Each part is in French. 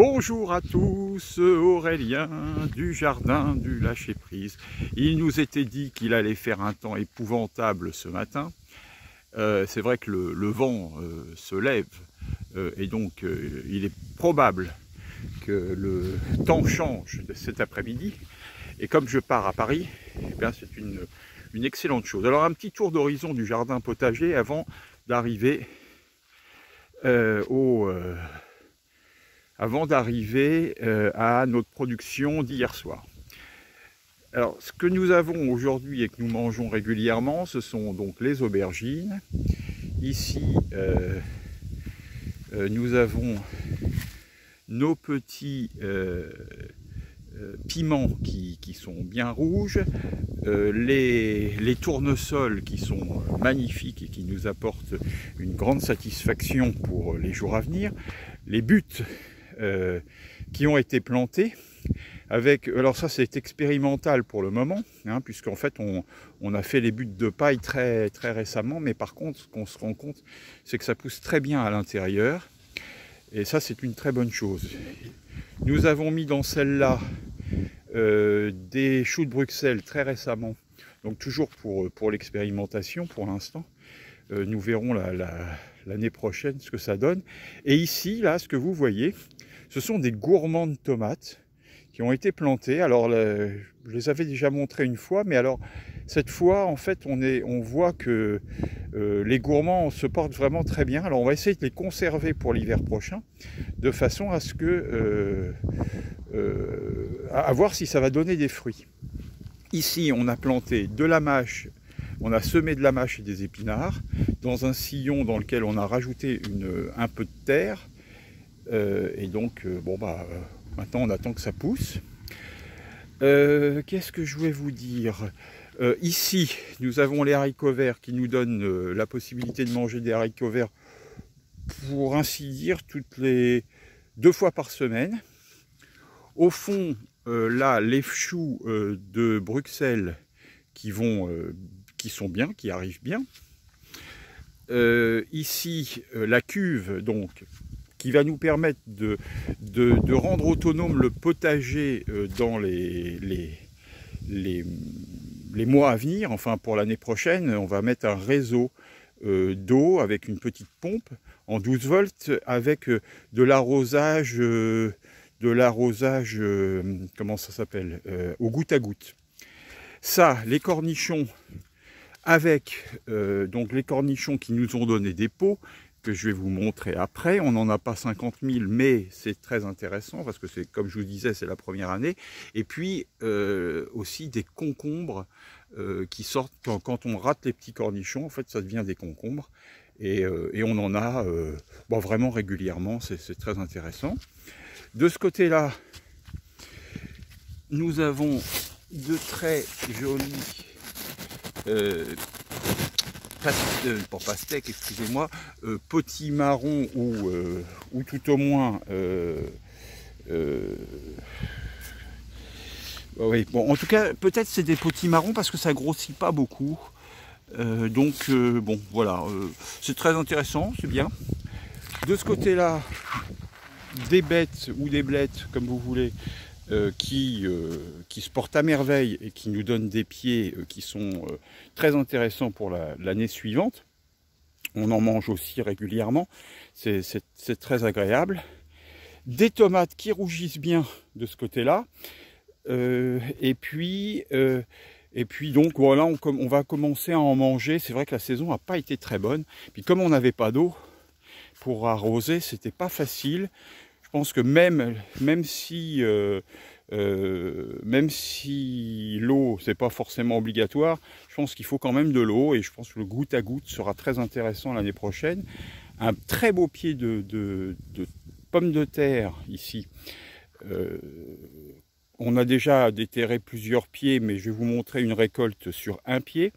Bonjour à tous, Aurélien du jardin du lâcher-prise. Il nous était dit qu'il allait faire un temps épouvantable ce matin. C'est vrai que le vent se lève et donc il est probable que le temps change de cet après-midi. Et comme je pars à Paris, eh bien c'est une excellente chose. Alors un petit tour d'horizon du jardin potager avant d'arriver à notre production d'hier soir. Alors, ce que nous avons aujourd'hui et que nous mangeons régulièrement, ce sont donc les aubergines. Ici, nous avons nos petits piments qui sont bien rouges, les tournesols qui sont magnifiques et qui nous apportent une grande satisfaction pour les jours à venir, les buttes qui ont été plantés avec, alors ça c'est expérimental pour le moment, hein, puisqu'en fait on a fait les buttes de paille très récemment, mais par contre ce qu'on se rend compte c'est que ça pousse très bien à l'intérieur et ça c'est une très bonne chose. Nous avons mis dans celle-là des choux de Bruxelles très récemment, donc toujours pour l'expérimentation pour l'instant. Nous verrons l'année prochaine ce que ça donne. Et ici, là, ce que vous voyez, ce sont des gourmands de tomates qui ont été plantés. Alors, je les avais déjà montrés une fois, mais alors, cette fois, en fait, on voit que les gourmands se portent vraiment très bien. Alors, on va essayer de les conserver pour l'hiver prochain, de façon à ce que... à voir si ça va donner des fruits. Ici, on a planté de la mâche. On a semé de la mâche et des épinards dans un sillon dans lequel on a rajouté un peu de terre. Et donc, maintenant on attend que ça pousse. Qu'est-ce que je voulais vous dire? Ici, nous avons les haricots verts qui nous donnent la possibilité de manger des haricots verts, pour ainsi dire, toutes les 2 fois par semaine. Au fond, là, les choux de Bruxelles qui sont bien, qui arrivent bien. Ici, la cuve, donc, qui va nous permettre de rendre autonome le potager dans les mois à venir. Enfin, pour l'année prochaine, on va mettre un réseau d'eau avec une petite pompe en 12 volts avec de l'arrosage, comment ça s'appelle, au goutte à goutte. Ça, les cornichons, avec donc les cornichons qui nous ont donné des pots, que je vais vous montrer après. On n'en a pas 50 000, mais c'est très intéressant, parce que c'est, comme je vous disais, c'est la première année. Et puis, aussi des concombres qui sortent, quand on rate les petits cornichons, en fait, ça devient des concombres. Et on en a vraiment régulièrement, c'est très intéressant. De ce côté-là, nous avons de très jolis pas pastèques, excusez-moi, potimarrons ou tout au moins oui, bon, en tout cas peut-être c'est des potimarrons parce que ça grossit pas beaucoup, bon voilà, c'est très intéressant, c'est bien. De ce côté-là, des bêtes ou des blettes comme vous voulez, qui se portent à merveille et qui nous donnent des pieds qui sont très intéressants pour l'année suivante. On en mange aussi régulièrement, c'est très agréable. Des tomates qui rougissent bien de ce côté-là. Et puis donc voilà, on va commencer à en manger. C'est vrai que la saison n'a pas été très bonne. Puis comme on n'avait pas d'eau pour arroser, c'était pas facile. Je pense que même si l'eau c'est pas forcément obligatoire, je pense qu'il faut quand même de l'eau, et je pense que le goutte à goutte sera très intéressant l'année prochaine. Un très beau pied de pommes de terre ici. On a déjà déterré plusieurs pieds, mais je vais vous montrer une récolte sur un pied.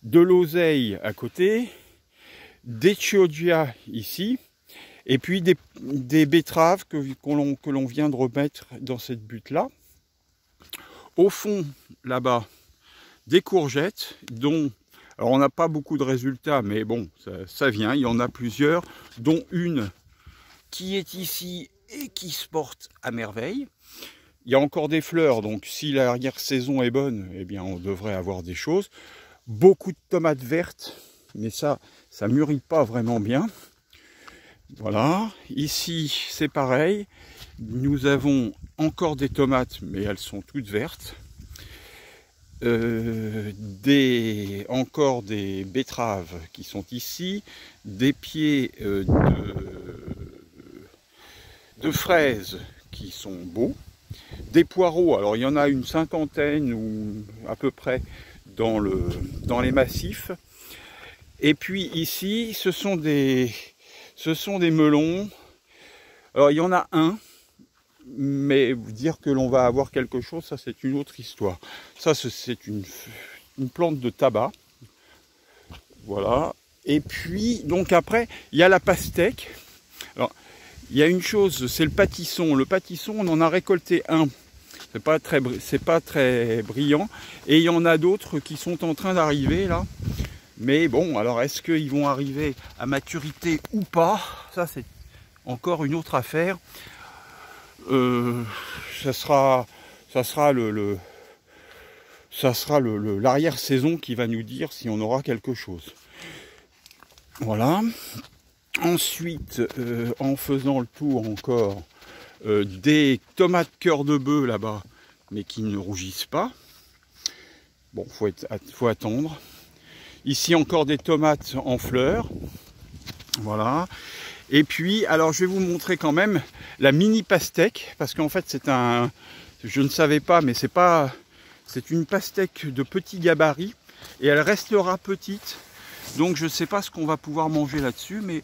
De l'oseille à côté, des chioggia ici. Et puis des betteraves que l'on vient de remettre dans cette butte-là. Au fond, là-bas, des courgettes, dont, alors on n'a pas beaucoup de résultats, mais bon, ça vient, il y en a plusieurs, dont une qui est ici et qui se porte à merveille. Il y a encore des fleurs, donc si l'arrière-saison est bonne, eh bien on devrait avoir des choses. Beaucoup de tomates vertes, mais ça mûrit pas vraiment bien. Voilà, ici c'est pareil. Nous avons encore des tomates, mais elles sont toutes vertes. Encore des betteraves qui sont ici, des pieds de fraises qui sont beaux, des poireaux, alors il y en a une cinquantaine ou à peu près dans les massifs, et puis ici ce sont des melons. Alors il y en a un, mais dire que l'on va avoir quelque chose, ça c'est une autre histoire. Ça c'est une plante de tabac, voilà. Et puis donc après il y a la pastèque. Alors il y a une chose, c'est le pâtisson. Le pâtisson, on en a récolté un, c'est pas très brillant, et il y en a d'autres qui sont en train d'arriver là. Mais bon, alors est-ce qu'ils vont arriver à maturité ou pas? Ça c'est encore une autre affaire. Ça sera l'arrière-saison qui va nous dire si on aura quelque chose. Voilà. Ensuite, en faisant le tour encore des tomates cœur de bœuf là-bas, mais qui ne rougissent pas. Bon, faut attendre. Ici encore des tomates en fleurs. Voilà. Et puis, alors je vais vous montrer quand même la mini pastèque, parce qu'en fait je ne savais pas, mais c'est une pastèque de petit gabarit, et elle restera petite, donc je ne sais pas ce qu'on va pouvoir manger là-dessus, mais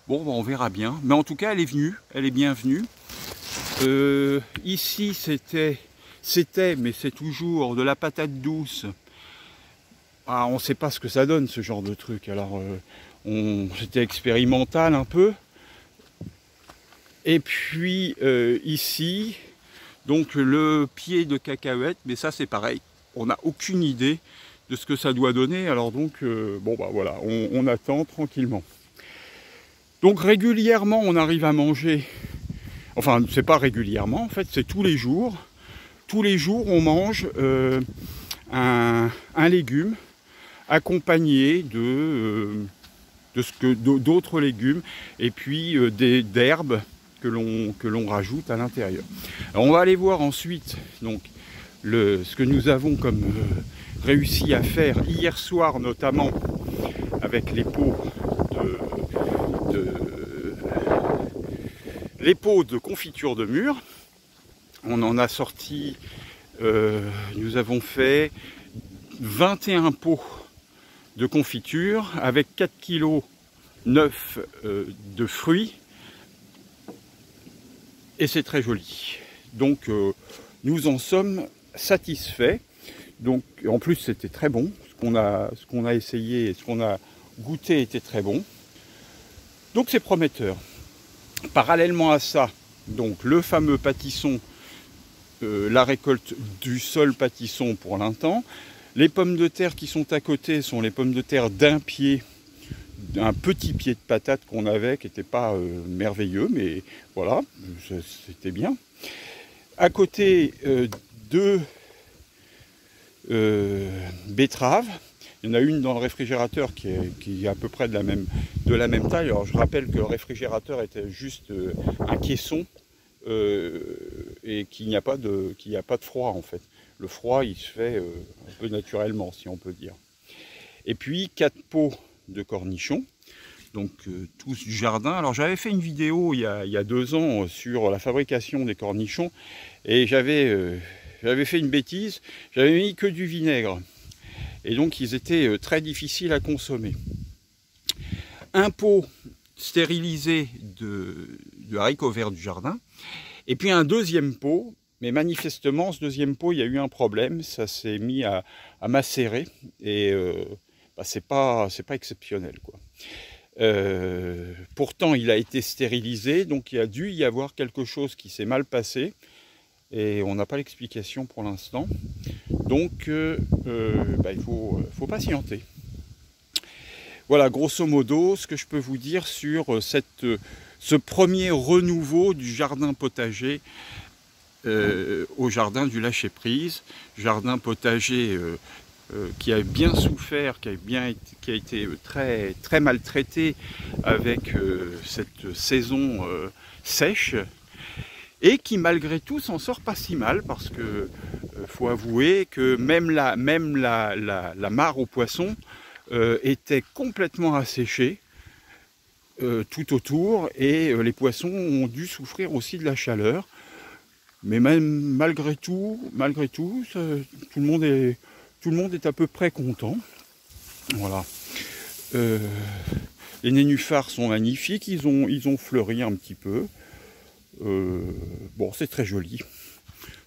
bon, on verra bien. Mais en tout cas, elle est venue, elle est bienvenue. Ici, mais c'est toujours de la patate douce. Ah, on ne sait pas ce que ça donne, ce genre de truc, alors c'était expérimental un peu. Et puis ici, donc le pied de cacahuète, mais ça c'est pareil, on n'a aucune idée de ce que ça doit donner, alors donc bon bah voilà, on attend tranquillement. Donc régulièrement on arrive à manger, enfin c'est pas régulièrement en fait, c'est tous les jours on mange un légume accompagné d'autres légumes, et puis d'herbes que l'on rajoute à l'intérieur. On va aller voir ensuite donc ce que nous avons comme réussi à faire hier soir, notamment avec les pots de confiture de mûre. On en a sorti, nous avons fait 21 pots de confiture avec 4,9 kg de fruits, et c'est très joli. Donc nous en sommes satisfaits. Donc en plus c'était très bon, ce qu'on a essayé et ce qu'on a goûté était très bon. Donc c'est prometteur. Parallèlement à ça, donc le fameux pâtisson, la récolte du seul pâtisson pour l'instant. Les pommes de terre qui sont à côté sont les pommes de terre d'un petit pied de patate qu'on avait, qui n'était pas merveilleux, mais voilà, c'était bien. À côté, deux betteraves. Il y en a une dans le réfrigérateur qui est à peu près de la même taille. Alors je rappelle que le réfrigérateur était juste un caisson et qu'il n'y a pas de froid en fait. Le froid il se fait un peu naturellement, si on peut dire. Et puis 4 pots de cornichons, donc tous du jardin. Alors j'avais fait une vidéo il y a 2 ans sur la fabrication des cornichons, et j'avais fait une bêtise, j'avais mis que du vinaigre. Et donc ils étaient très difficiles à consommer. Un pot stérilisé de haricots verts du jardin, et puis un deuxième pot, mais manifestement ce deuxième pot il y a eu un problème, ça s'est mis à macérer, et c'est pas exceptionnel quoi. Pourtant il a été stérilisé, donc il a dû y avoir quelque chose qui s'est mal passé, et on n'a pas l'explication pour l'instant. Donc il faut patienter. Voilà grosso modo ce que je peux vous dire sur ce premier renouveau du jardin potager au jardin du Lâcher-Prise, jardin potager qui a bien souffert, qui a été très maltraité avec cette saison sèche, et qui malgré tout s'en sort pas si mal, parce que faut avouer que même la mare aux poissons était complètement asséchée tout autour, et les poissons ont dû souffrir aussi de la chaleur. Mais même malgré tout, tout le monde est à peu près content. Voilà. Les nénuphars sont magnifiques, ils ont fleuri un petit peu. Bon, c'est très joli.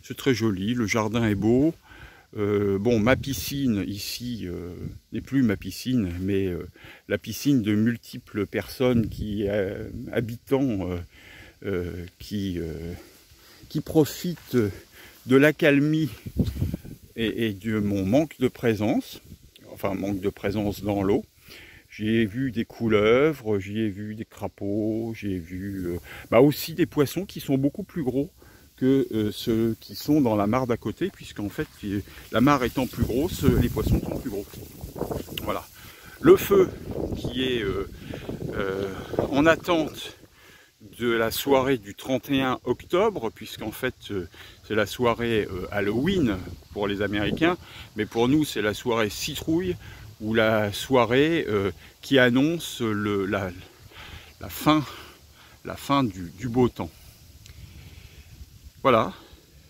C'est très joli, le jardin est beau. Bon, ma piscine ici n'est plus ma piscine, mais la piscine de multiples personnes habitants qui profitent de l'accalmie et de mon manque de présence, enfin manque de présence dans l'eau. J'y ai vu des couleuvres, j'y ai vu des crapauds, j'y ai vu aussi des poissons qui sont beaucoup plus gros que ceux qui sont dans la mare d'à côté, puisqu'en fait la mare étant plus grosse, les poissons sont plus gros. Voilà. Le feu qui est en attente de la soirée du 31 octobre, puisqu'en fait c'est la soirée Halloween pour les Américains, mais pour nous c'est la soirée citrouille, ou la soirée qui annonce la fin du beau temps. Voilà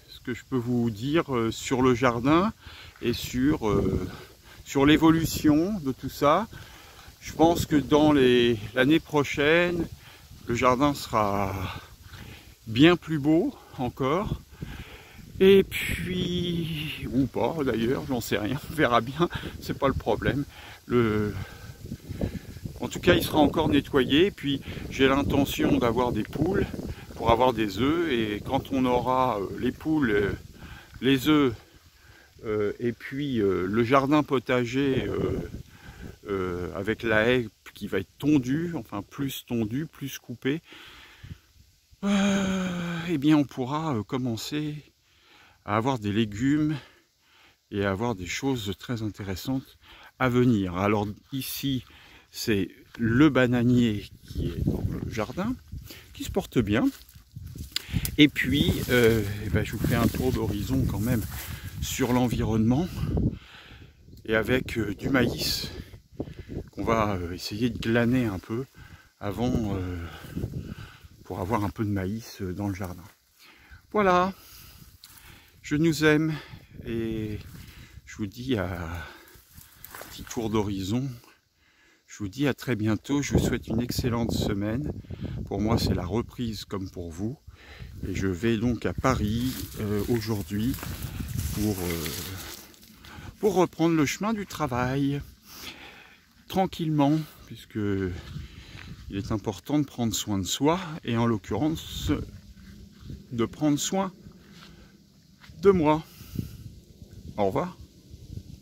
ce que je peux vous dire sur le jardin et sur l'évolution de tout ça. Je pense que dans l'année prochaine, le jardin sera bien plus beau encore. Et puis, ou pas d'ailleurs, j'en sais rien, on verra bien, c'est pas le problème. En tout cas, il sera encore nettoyé. Et puis, j'ai l'intention d'avoir des poules pour avoir des œufs. Et quand on aura les poules, les œufs, et puis le jardin potager avec la haie qui va être tondue, enfin plus tondue, plus coupée, eh bien on pourra commencer à avoir des légumes et à avoir des choses très intéressantes à venir. Alors ici, c'est le bananier qui est dans le jardin, qui se porte bien. Et puis, je vous fais un tour d'horizon quand même sur l'environnement, et avec du maïs qu'on va essayer de glaner un peu avant pour avoir un peu de maïs dans le jardin. Voilà, je nous aime et je vous dis petit tour d'horizon. Je vous dis à très bientôt. Je vous souhaite une excellente semaine. Pour moi, c'est la reprise comme pour vous. Et je vais donc à Paris aujourd'hui pour reprendre le chemin du travail tranquillement, puisque il est important de prendre soin de soi, et en l'occurrence de prendre soin de moi. Au revoir.